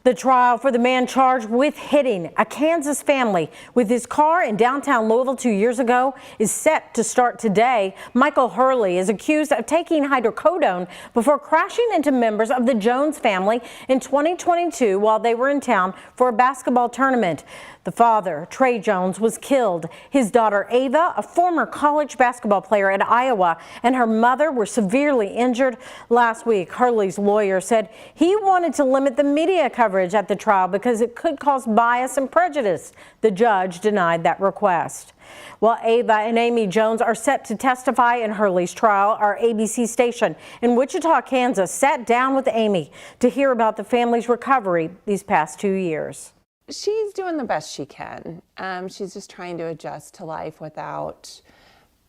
The trial for the man charged with hitting a Kansas family with his car in downtown Louisville 2 years ago is set to start today. Michael Hurley is accused of taking hydrocodone before crashing into members of the Jones family in 2022 while they were in town for a basketball tournament. The father, Trey Jones, was killed. His daughter, Ava, a former college basketball player at Iowa, and her mother were severely injured. Last week, Hurley's lawyer said he wanted to limit the media coverage at the trial because it could cause bias and prejudice. The judge denied that request. While Ava and Amy Jones are set to testify in Hurley's trial, our ABC station in Wichita, Kansas, sat down with Amy to hear about the family's recovery these past 2 years. She's doing the best she can. She's just trying to adjust to life without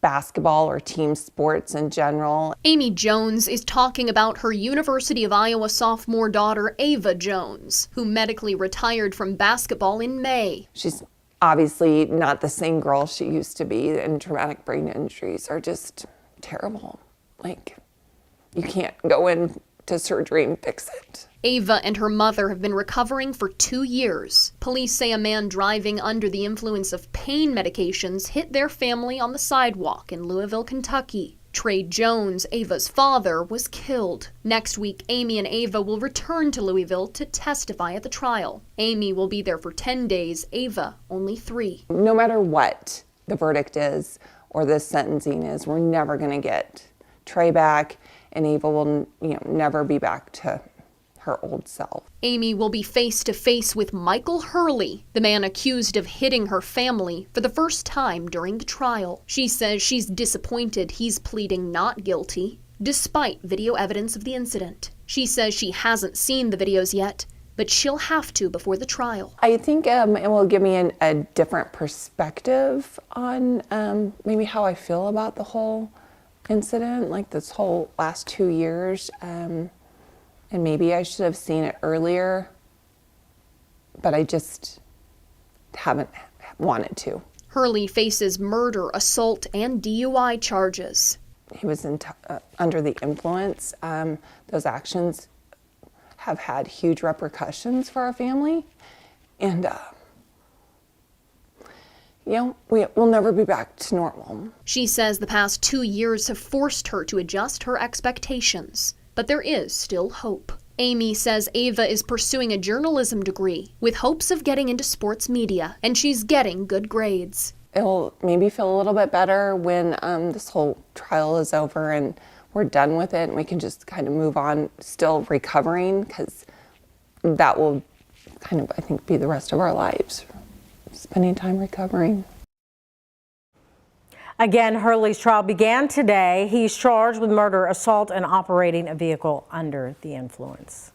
basketball or team sports in general. Amy Jones is talking about her University of Iowa sophomore daughter, Ava Jones, who medically retired from basketball in May. She's obviously not the same girl she used to be, and traumatic brain injuries are just terrible. Like, you can't go into surgery and fix it. Ava and her mother have been recovering for 2 years. Police say a man driving under the influence of pain medications hit their family on the sidewalk in Louisville, Kentucky. Trey Jones, Ava's father, was killed. Next week, Amy and Ava will return to Louisville to testify at the trial. Amy will be there for 10 days, Ava only 3. No matter what the verdict is or the sentencing is, we're never going to get Trey back, and Ava will, never be back to her old self. Amy will be face to face with Michael Hurley, the man accused of hitting her family, for the first time during the trial. She says she's disappointed he's pleading not guilty, despite video evidence of the incident. She says she hasn't seen the videos yet, but she'll have to before the trial. I think it will give me a different perspective on maybe how I feel about the whole incident, like this whole last 2 years. And maybe I should have seen it earlier, but I just haven't wanted to. Hurley faces murder, assault, and DUI charges. He was under the influence. Those actions have had huge repercussions for our family. And, we'll never be back to normal. She says the past 2 years have forced her to adjust her expectations. But there is still hope. Amy says Ava is pursuing a journalism degree with hopes of getting into sports media, and she's getting good grades. It'll maybe feel a little bit better when this whole trial is over and we're done with it and we can just kind of move on, still recovering, because that will kind of, I think, be the rest of our lives, spending time recovering. Again, Hurley's trial began today. He's charged with murder, assault, and operating a vehicle under the influence.